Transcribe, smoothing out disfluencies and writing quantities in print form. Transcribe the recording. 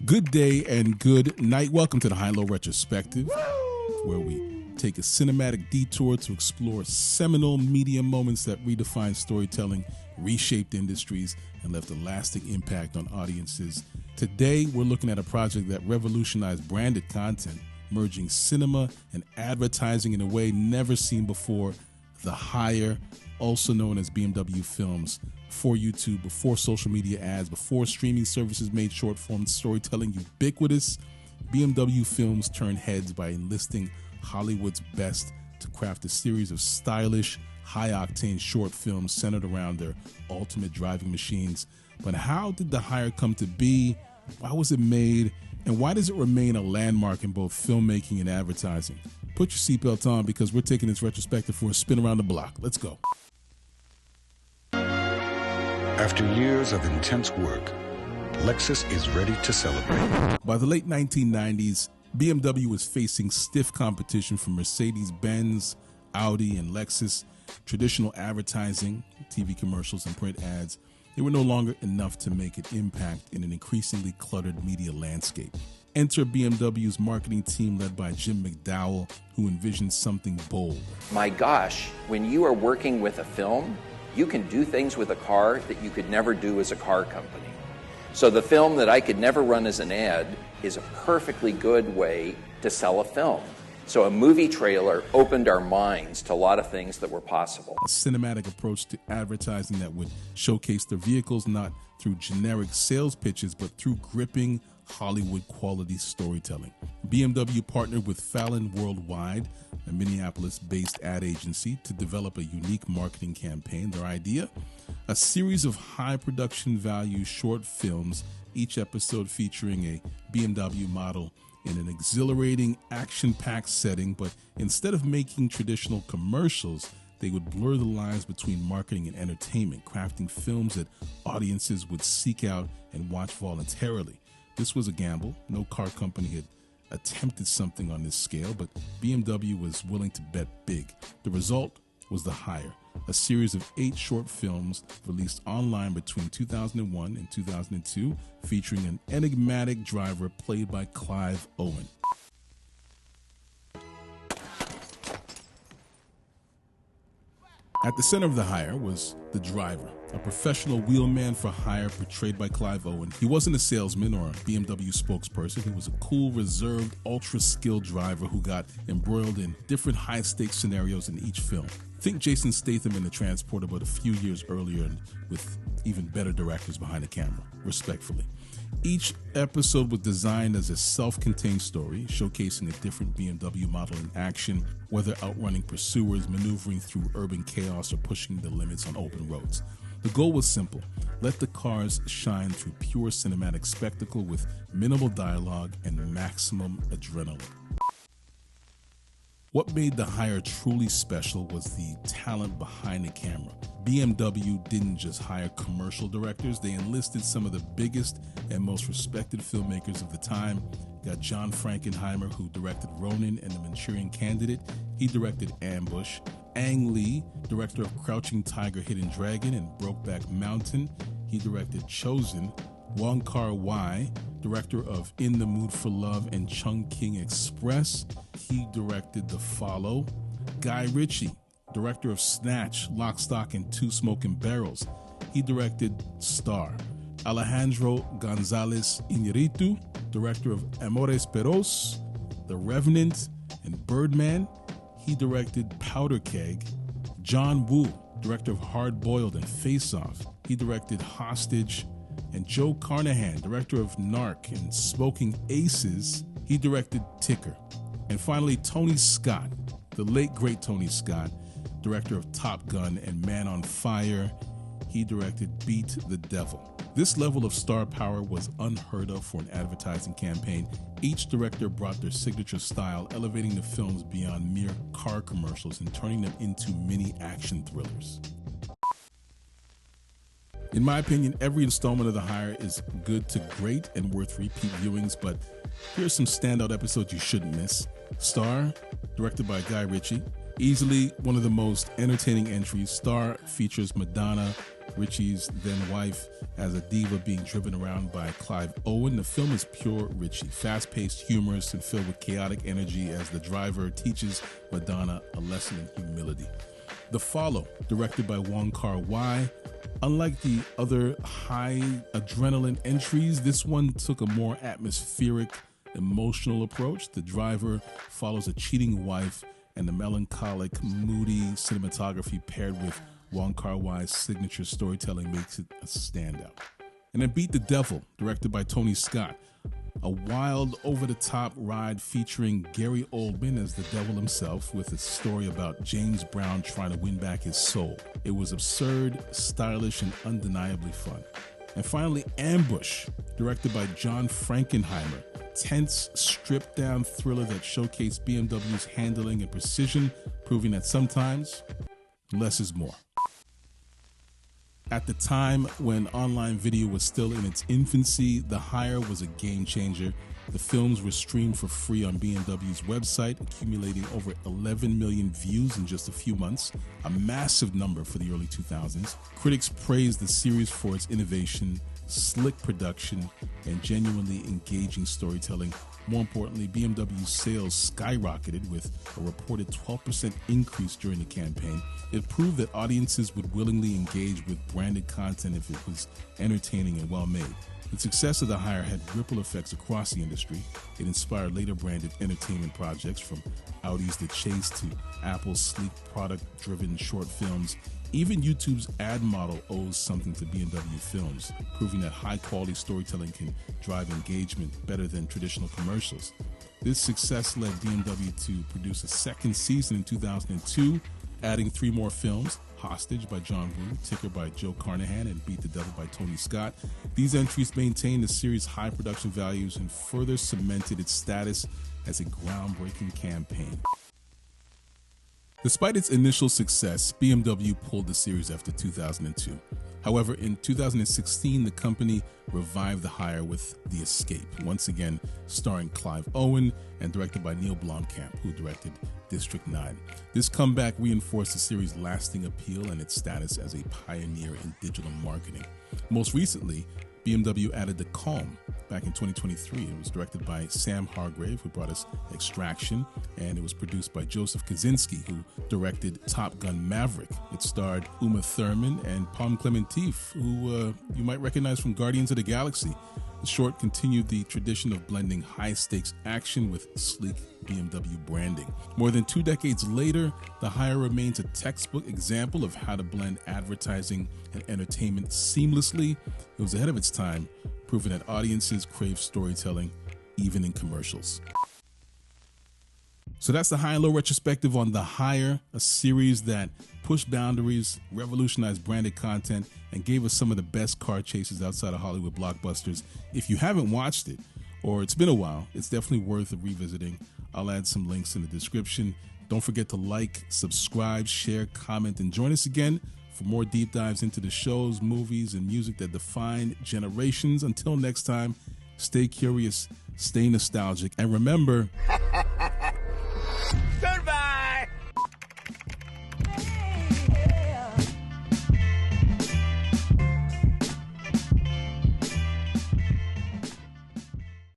Good day and good night. Welcome to the High and Low Retrospective, where we take a cinematic detour to explore seminal media moments that redefined storytelling, reshaped industries, and left a lasting impact on audiences. Today, we're looking at a project that revolutionized branded content, merging cinema and advertising in a way never seen before. The Hire, also known as BMW Films. Before YouTube, before social media ads, before streaming services made short-form storytelling ubiquitous, BMW Films turned heads by enlisting Hollywood's best to craft a series of stylish, high-octane short films centered around their ultimate driving machines. But how did The Hire come to be? Why was it made? And why does it remain a landmark in both filmmaking and advertising? Put your seatbelt on because we're taking this retrospective for a spin around the block. Let's go. After years of intense work, Lexus is ready to celebrate. By the late 1990s, BMW was facing stiff competition from Mercedes-Benz, Audi, and Lexus. Traditional advertising, TV commercials, and print ads, they were no longer enough to make an impact in an increasingly cluttered media landscape. Enter BMW's marketing team led by Jim McDowell, who envisioned something bold. My gosh, when you are working with a film, you can do things with a car that you could never do as a car company. So the film that I could never run as an ad is a perfectly good way to sell a film. So a movie trailer opened our minds to a lot of things that were possible. A cinematic approach to advertising that would showcase their vehicles not through generic sales pitches, but through gripping Hollywood quality storytelling. BMW partnered with Fallon Worldwide, a Minneapolis-based ad agency, to develop a unique marketing campaign. Their idea? A series of high production value short films, each episode featuring a BMW model in an exhilarating, action-packed setting, but instead of making traditional commercials, they would blur the lines between marketing and entertainment, crafting films that audiences would seek out and watch voluntarily. This was a gamble. No car company had attempted something on this scale, but BMW was willing to bet big. The result was The Hire, a series of 8 short films released online between 2001 and 2002, featuring an enigmatic driver played by Clive Owen. At the center of The Hire was the driver, a professional wheelman for hire portrayed by Clive Owen. He wasn't a salesman or a BMW spokesperson. He was a cool, reserved, ultra-skilled driver who got embroiled in different high-stakes scenarios in each film. Think Jason Statham in The Transporter, but a few years earlier and with even better directors behind the camera, respectfully. Each episode was designed as a self-contained story, showcasing a different BMW model in action, whether outrunning pursuers, maneuvering through urban chaos, or pushing the limits on open roads. The goal was simple: let the cars shine through pure cinematic spectacle with minimal dialogue and maximum adrenaline. What made The Hire truly special was the talent behind the camera. BMW didn't just hire commercial directors, they enlisted some of the biggest and most respected filmmakers of the time. Got John Frankenheimer, who directed Ronin and The Manchurian Candidate. He directed Ambush. Ang Lee, director of Crouching Tiger, Hidden Dragon and Brokeback Mountain. He directed Chosen. Wong Kar-wai, director of In the Mood for Love and Chungking Express. He directed The Follow. Guy Ritchie, director of Snatch, Lock, Stock, and Two Smoking Barrels. He directed Star. Alejandro Gonzalez Iñárritu, director of Amores Perros, The Revenant, and Birdman. He directed Powder Keg. John Woo, director of Hard Boiled and Face Off. He directed Hostage. And Joe Carnahan, director of Narc and Smoking Aces, he directed Ticker. And finally, Tony Scott, the late great Tony Scott, director of Top Gun and Man on Fire, he directed Beat the Devil. This level of star power was unheard of for an advertising campaign. Each director brought their signature style, elevating the films beyond mere car commercials and turning them into mini action thrillers. In my opinion, every installment of The Hire is good to great and worth repeat viewings, but here's some standout episodes you shouldn't miss. Star, directed by Guy Ritchie. Easily one of the most entertaining entries. Star features Madonna, Ritchie's then wife as a diva being driven around by Clive Owen. The film is pure Ritchie, fast-paced, humorous, and filled with chaotic energy as the driver teaches Madonna a lesson in humility. The Follow, directed by Wong Kar-wai. Unlike the other high adrenaline entries, this one took a more atmospheric, emotional approach. The driver follows a cheating wife, and the melancholic, moody cinematography paired with Wong Kar-wai's signature storytelling makes it a standout. And then Beat the Devil, directed by Tony Scott. A wild, over-the-top ride featuring Gary Oldman as the devil himself, with a story about James Brown trying to win back his soul. It was absurd, stylish, and undeniably fun. And finally, Ambush, directed by John Frankenheimer. Tense, stripped-down thriller that showcased BMW's handling and precision, proving that sometimes less is more. At the time when online video was still in its infancy, The Hire was a game changer. The films were streamed for free on BMW's website, accumulating over 11 million views in just a few months, a massive number for the early 2000s. Critics praised the series for its innovation, slick production, and genuinely engaging storytelling. More importantly, BMW's sales skyrocketed with a reported 12% increase during the campaign. It proved that audiences would willingly engage with branded content if it was entertaining and well-made. The success of The Hire had ripple effects across the industry. It inspired later branded entertainment projects, from Audi's The Chase to Apple's sleek product-driven short films. Even YouTube's ad model owes something to BMW Films, proving that high-quality storytelling can drive engagement better than traditional commercials. This success led BMW to produce a second season in 2002, adding 3 more films: Hostage by John Woo, Ticker by Joe Carnahan, and Beat the Devil by Tony Scott. These entries maintained the series' high production values and further cemented its status as a groundbreaking campaign. Despite its initial success, BMW pulled the series after 2002. However, in 2016, the company revived The Hire with The Escape, once again starring Clive Owen and directed by Neil Blomkamp, who directed District 9. This comeback reinforced the series' lasting appeal and its status as a pioneer in digital marketing. Most recently, BMW added The Calm back in 2023. It was directed by Sam Hargrave, who brought us Extraction, and it was produced by Joseph Kosinski, who directed Top Gun Maverick. It starred Uma Thurman and Pom Klementif, who you might recognize from Guardians of the Galaxy. The short continued the tradition of blending high-stakes action with sleek BMW branding. More than 2 decades later, The Hire remains a textbook example of how to blend advertising and entertainment seamlessly. It was ahead of its time, proving that audiences crave storytelling, even in commercials. So that's the High and Low Retrospective on The Hire, a series that pushed boundaries, revolutionized branded content, and gave us some of the best car chases outside of Hollywood blockbusters. If you haven't watched it, or it's been a while, it's definitely worth revisiting. I'll add some links in the description. Don't forget to like, subscribe, share, comment, and join us again for more deep dives into the shows, movies, and music that defined generations. Until next time, stay curious, stay nostalgic, and remember...